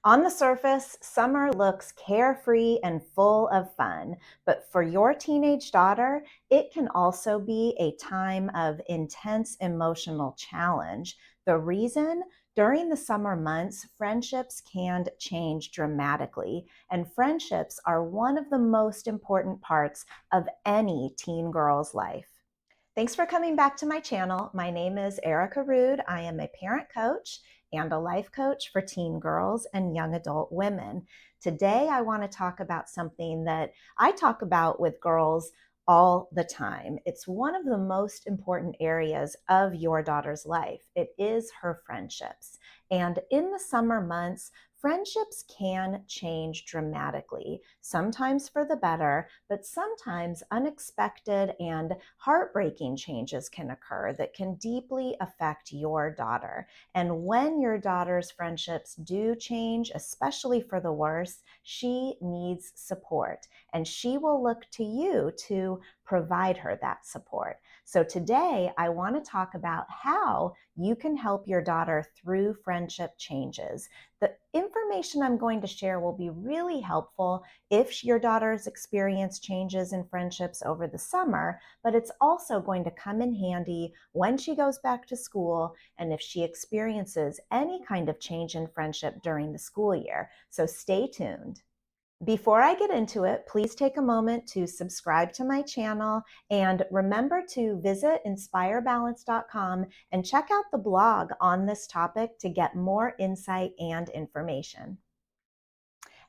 On the surface, summer looks carefree and full of fun, but for your teenage daughter, it can also be a time of intense emotional challenge. The reason? During the summer months, friendships can change dramatically, and friendships are one of the most important parts of any teen girl's life. Thanks for coming back to my channel. My name is Erica Rude. I am a parent coach and a life coach for teen girls and young adult women. Today, I want to talk about something that I talk about with girls all the time. It's one of the most important areas of your daughter's life. It is her friendships. And in the summer months, friendships can change dramatically, sometimes for the better, but sometimes unexpected and heartbreaking changes can occur that can deeply affect your daughter. And when your daughter's friendships do change, especially for the worse, she needs support, and she will look to you to provide her that support. So today, I want to talk about how you can help your daughter through friendship changes. The information I'm going to share will be really helpful if your daughter's experienced changes in friendships over the summer, but it's also going to come in handy when she goes back to school and if she experiences any kind of change in friendship during the school year. So stay tuned. Before I get into it, please take a moment to subscribe to my channel and remember to visit inspirebalance.com and check out the blog on this topic to get more insight and information.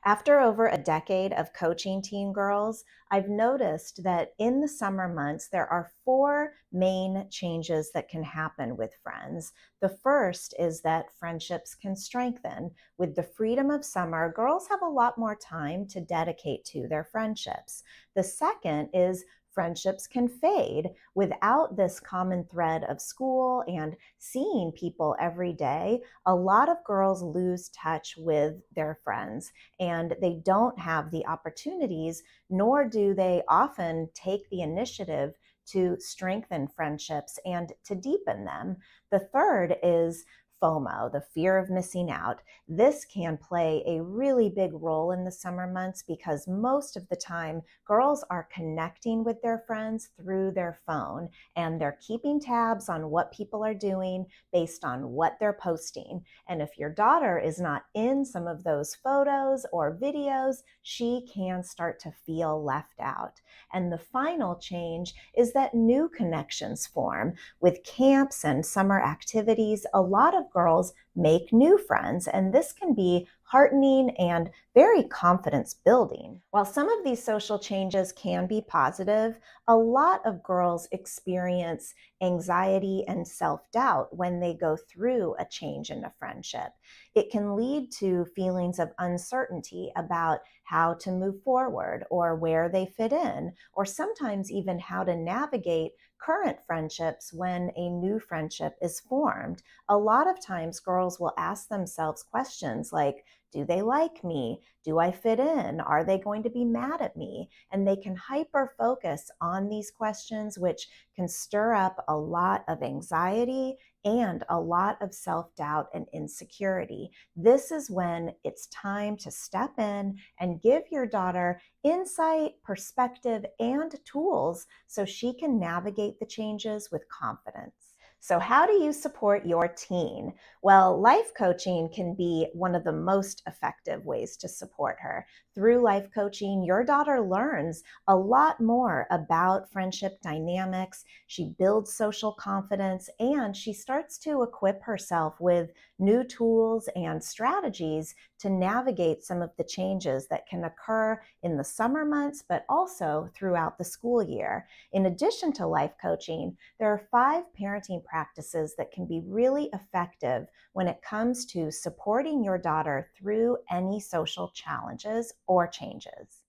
After over a decade of coaching teen girls, I've noticed that in the summer months, there are four main changes that can happen with friends. The first is that friendships can strengthen. With the freedom of summer, girls have a lot more time to dedicate to their friendships. The second is friendships can fade. Without this common thread of school and seeing people every day, a lot of girls lose touch with their friends and they don't have the opportunities, nor do they often take the initiative to strengthen friendships and to deepen them. The third is FOMO, the fear of missing out. This can play a really big role in the summer months because most of the time girls are connecting with their friends through their phone and they're keeping tabs on what people are doing based on what they're posting. And if your daughter is not in some of those photos or videos, she can start to feel left out. And the final change is that new connections form. With camps and summer activities, a lot of girls make new friends, and this can be heartening and very confidence building. While some of these social changes can be positive, a lot of girls experience anxiety and self-doubt when they go through a change in a friendship. It can lead to feelings of uncertainty about how to move forward or where they fit in, or sometimes even how to navigate current friendships when a new friendship is formed. A lot of times girls will ask themselves questions like, do they like me? Do I fit in? Are they going to be mad at me? And they can hyper focus on these questions, which can stir up a lot of anxiety and a lot of self-doubt and insecurity. This is when it's time to step in and give your daughter insight, perspective, and tools so she can navigate the changes with confidence. So, how do you support your teen? Well, life coaching can be one of the most effective ways to support her. Through life coaching, your daughter learns a lot more about friendship dynamics. She builds social confidence and she starts to equip herself with new tools and strategies to navigate some of the changes that can occur in the summer months, but also throughout the school year. In addition to life coaching, there are 5 parenting practices that can be really effective when it comes to supporting your daughter through any social challenges or changes.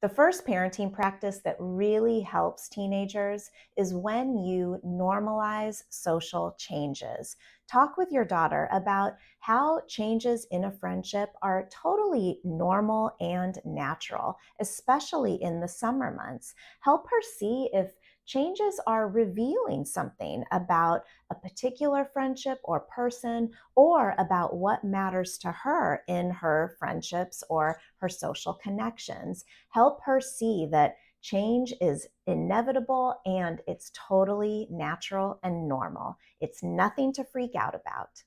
The first parenting practice that really helps teenagers is when you normalize social changes. Talk with your daughter about how changes in a friendship are totally normal and natural, especially in the summer months. Help her see if changes are revealing something about a particular friendship or person, or about what matters to her in her friendships or her social connections. Help her see that change is inevitable and it's totally natural and normal. It's nothing to freak out about.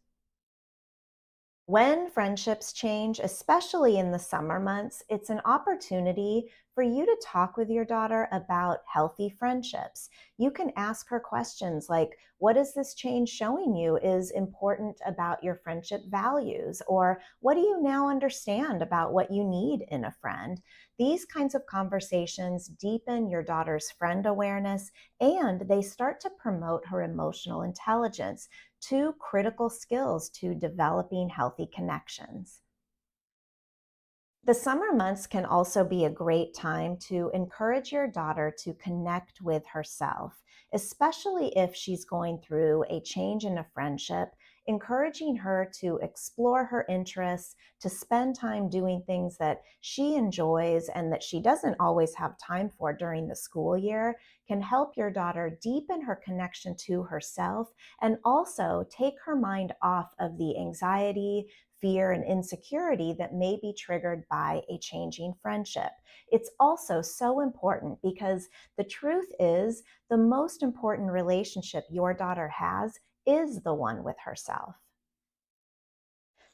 When friendships change, especially in the summer months, it's an opportunity for you to talk with your daughter about healthy friendships. You can ask her questions like, what is this change showing you is important about your friendship values? Or what do you now understand about what you need in a friend? These kinds of conversations deepen your daughter's friend awareness and they start to promote her emotional intelligence, two critical skills to developing healthy connections. The summer months can also be a great time to encourage your daughter to connect with herself, especially if she's going through a change in a friendship. Encouraging her to explore her interests, to spend time doing things that she enjoys and that she doesn't always have time for during the school year can help your daughter deepen her connection to herself and also take her mind off of the anxiety, fear, and insecurity that may be triggered by a changing friendship. It's also so important because the truth is the most important relationship your daughter has is the one with herself.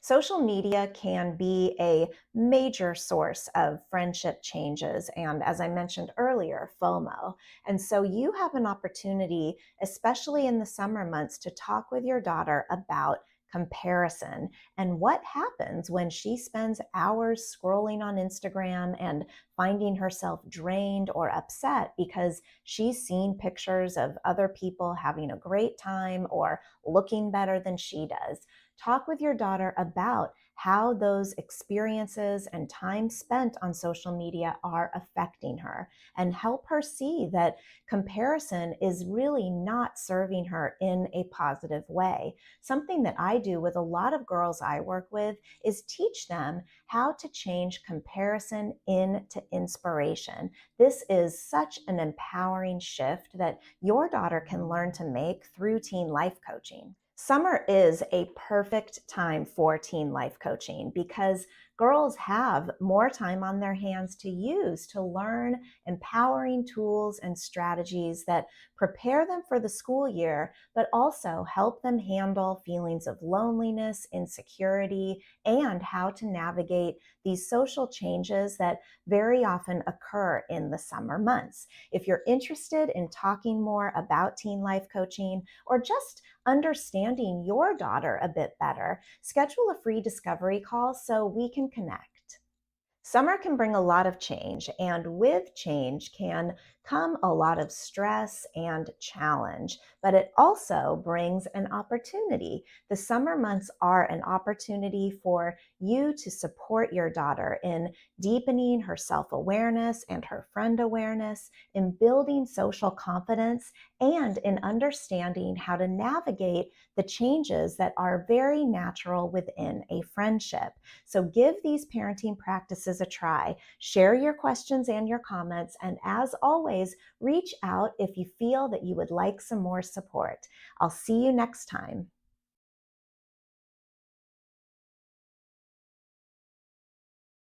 Social media can be a major source of friendship changes and, as I mentioned earlier, FOMO. And so you have an opportunity, especially in the summer months, to talk with your daughter about comparison and what happens when she spends hours scrolling on Instagram and finding herself drained or upset because she's seen pictures of other people having a great time or looking better than she does. Talk with your daughter about how those experiences and time spent on social media are affecting her and help her see that comparison is really not serving her in a positive way. Something that I do with a lot of girls I work with is teach them how to change comparison into inspiration. This is such an empowering shift that your daughter can learn to make through teen life coaching. Summer is a perfect time for teen life coaching because girls have more time on their hands to use to learn empowering tools and strategies that prepare them for the school year, but also help them handle feelings of loneliness, insecurity, and how to navigate these social changes that very often occur in the summer months. If you're interested in talking more about teen life coaching or just understanding your daughter a bit better, schedule a free discovery call so we can connect. Summer can bring a lot of change, and with change can come a lot of stress and challenge, but it also brings an opportunity. The summer months are an opportunity for you to support your daughter in deepening her self awareness and her friend awareness, in building social confidence, and in understanding how to navigate the changes that are very natural within a friendship. So give these parenting practices a try. Share your questions and your comments. And as always, reach out if you feel that you would like some more support. I'll see you next time.